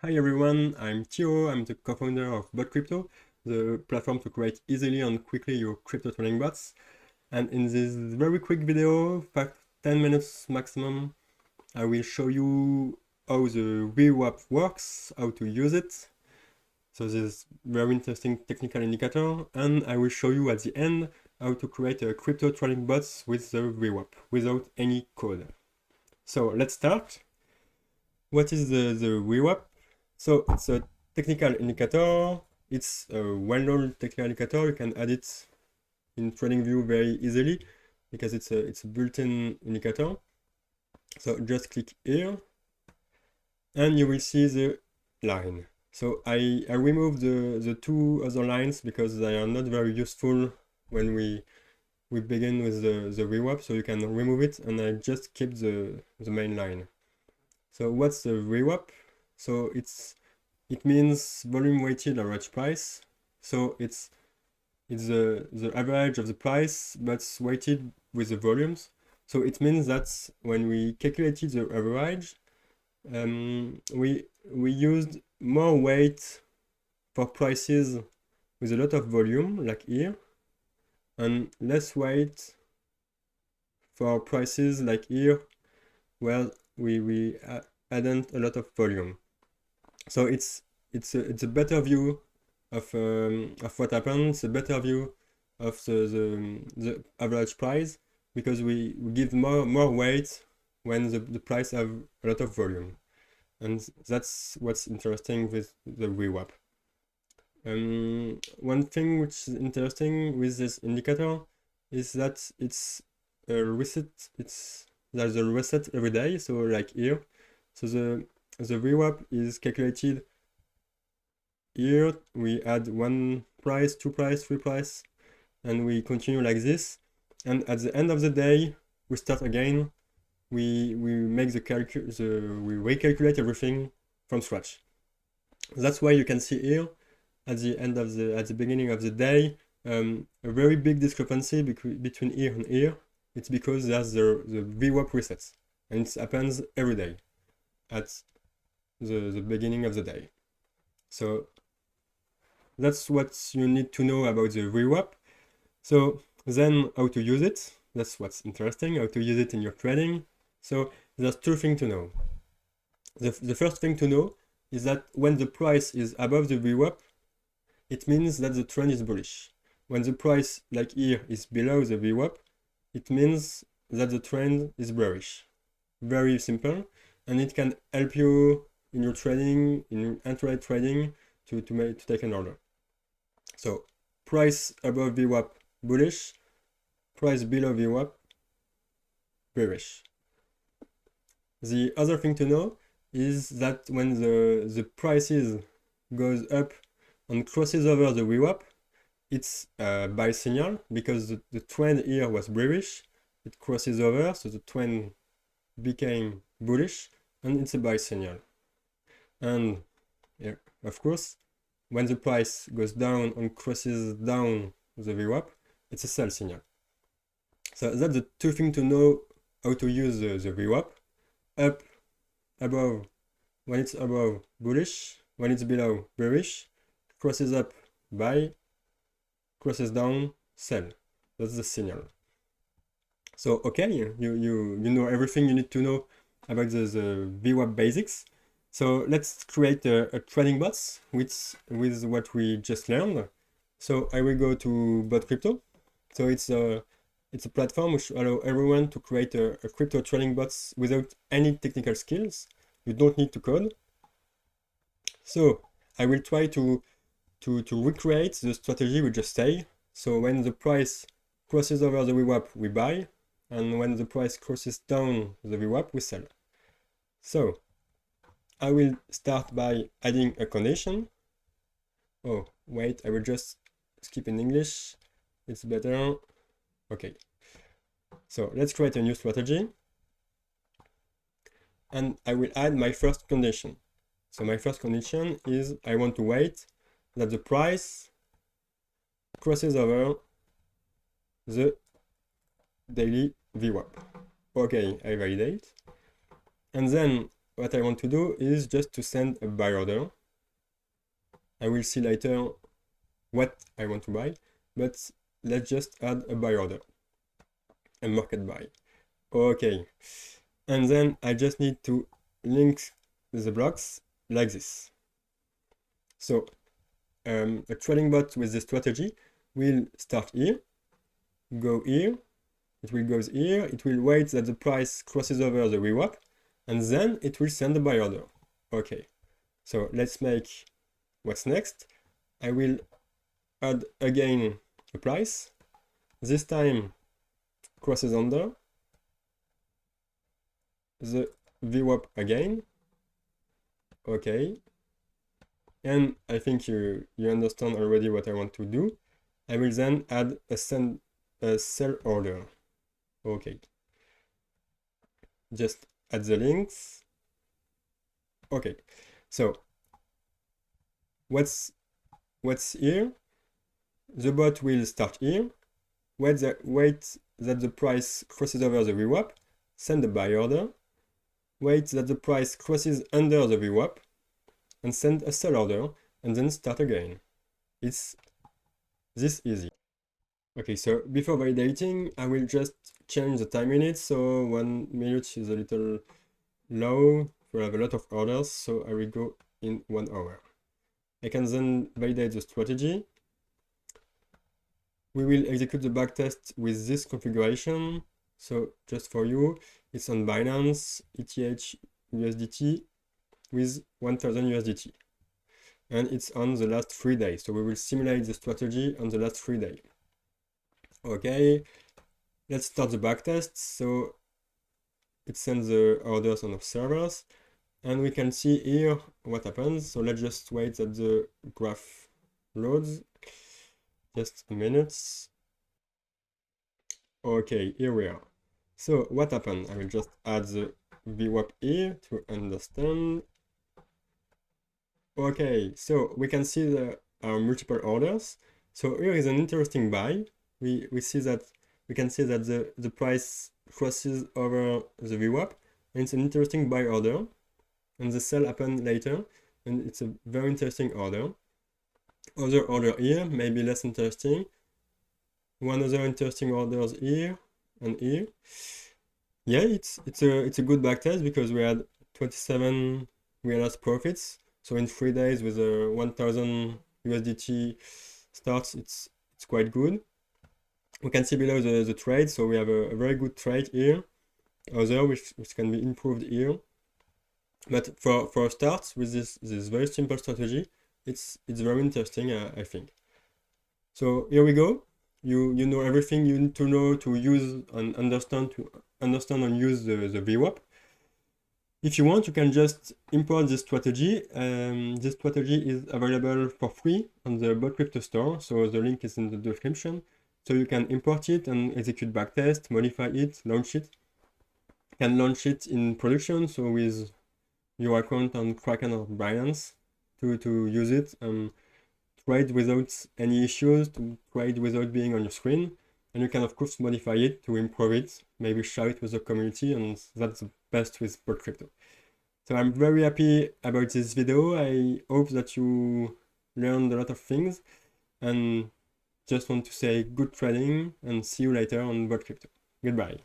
Hi everyone, I'm Theo. I'm the co-founder of Botcrypto, the platform to create easily and quickly your crypto trading bots. And in this very quick video, 10 minutes maximum, I will show you how the VWAP works, how to use it. So this is very interesting technical indicator, and I will show you at the end how to create a crypto trading bots with the VWAP without any code. So let's start. What is the VWAP? So it's a technical indicator. It's a well-known technical indicator. You can add it in TradingView very easily because it's a built-in indicator. So just click here and you will see the line. So I removed the two other lines because they are not very useful when we begin with the VWAP, so you can remove it, and I just keep the main line. So what's the VWAP? So it means volume weighted average price. So it's the average of the price, but weighted with the volumes. So it means that when we calculated the average, we used more weight for prices with a lot of volume, like here, and less weight for prices like here, where we added a lot of volume. So it's a better view of what happens, a better view of the average price, because we give more weight when the price have a lot of volume, and that's what's interesting with the VWAP. One thing which is interesting with this indicator is that it's a reset. There's a reset every day. So like here, so the VWAP is calculated. Here we add one price, two price, three price, and we continue like this. And at the end of the day, we start again. We make we recalculate everything from scratch. That's why you can see here at the beginning of the day a very big discrepancy between here and here. It's because there's the VWAP resets, and it happens every day at the beginning of the day. So that's what you need to know about the VWAP. So then how to use it, that's what's interesting, how to use it in your trading. So there's two things to know. The first thing to know is that when the price is above the VWAP, it means that the trend is bullish. When the price, like here, is below the VWAP, it means that the trend is bearish. Very simple, and it can help you in your trading, in intraday trading, to take an order. So price above VWAP, bullish. Price below VWAP, bearish. The other thing to know is that when the prices goes up and crosses over the VWAP, it's a buy signal, because the trend here was bearish. It crosses over, so the trend became bullish, and it's a buy signal. And yeah, of course, when the price goes down and crosses down the VWAP, it's a sell signal. So that's the two things to know how to use the VWAP. Up, above, when it's above, bullish. When it's below, bearish. Crosses up, buy. Crosses down, sell. That's the signal. So okay, you know everything you need to know about the VWAP basics. So let's create a trading bots with what we just learned. So I will go to Botcrypto. So it's a platform which allows everyone to create a crypto trading bots without any technical skills. You don't need to code. So I will try to recreate the strategy we just say. So when the price crosses over the VWAP, we buy, and when the price crosses down the VWAP, we sell. So I will start by adding a condition. Oh, wait, I will just skip in English. It's better. Okay. So let's create a new strategy. And I will add my first condition. So my first condition is I want to wait that the price crosses over the daily VWAP. Okay, I validate. And then what I want to do is just to send a buy order. I will see later what I want to buy, but let's just add a buy order, a market buy. Okay, and then I just need to link the blocks like this. So a trading bot with this strategy will start here, go here, it will go here, it will wait that the price crosses over the VWAP, and then it will send a buy order. Okay, so let's make what's next. I will add again a price. This time crosses under the VWAP again. Okay, and I think you understand already what I want to do. I will then add a sell order. Okay, just add the links. Okay, so what's here? The bot will start here, wait that the price crosses over the VWAP, send a buy order, wait that the price crosses under the VWAP, and send a sell order, and then start again. It's this easy. Okay, so before validating, I will just change the time unit. So 1 minute is a little low. We have a lot of orders, so I will go in 1 hour. I can then validate the strategy. We will execute the backtest with this configuration. So just for you, it's on Binance, ETH USDT with 1000 USDT. And it's on the last 3 days. So we will simulate the strategy on the last 3 days. Okay, let's start the backtest. So it sends the orders on the servers, and we can see here what happens. So let's just wait that the graph loads. Just a minute. Okay, here we are. So what happened? I will just add the VWAP here to understand. Okay, so we can see our multiple orders. So here is an interesting buy. We can see that the price crosses over the VWAP, and it's an interesting buy order, and the sell happened later, and it's a very interesting order. Other order here, maybe less interesting. One other interesting orders here and here. Yeah, it's a good backtest because we had 27 realized profits. So in 3 days with a 1000 USDT starts, it's quite good. We can see below the trade, so we have a very good trade here. Other which can be improved here. But for a start with this very simple strategy, it's very interesting, I think. So here we go. You know everything you need to know to use and understand and use the VWAP. If you want, you can just import this strategy. This strategy is available for free on the Botcrypto store, so the link is in the description. So you can import it and execute backtest, modify it, launch it. You can launch it in production, so with your account on Kraken or Binance to use it and trade without any issues, to trade without being on your screen. And you can of course modify it to improve it, maybe share it with the community, and that's the best with Botcrypto. So I'm very happy about this video. I hope that you learned a lot of things, and just want to say good trading and see you later on Botcrypto. Goodbye.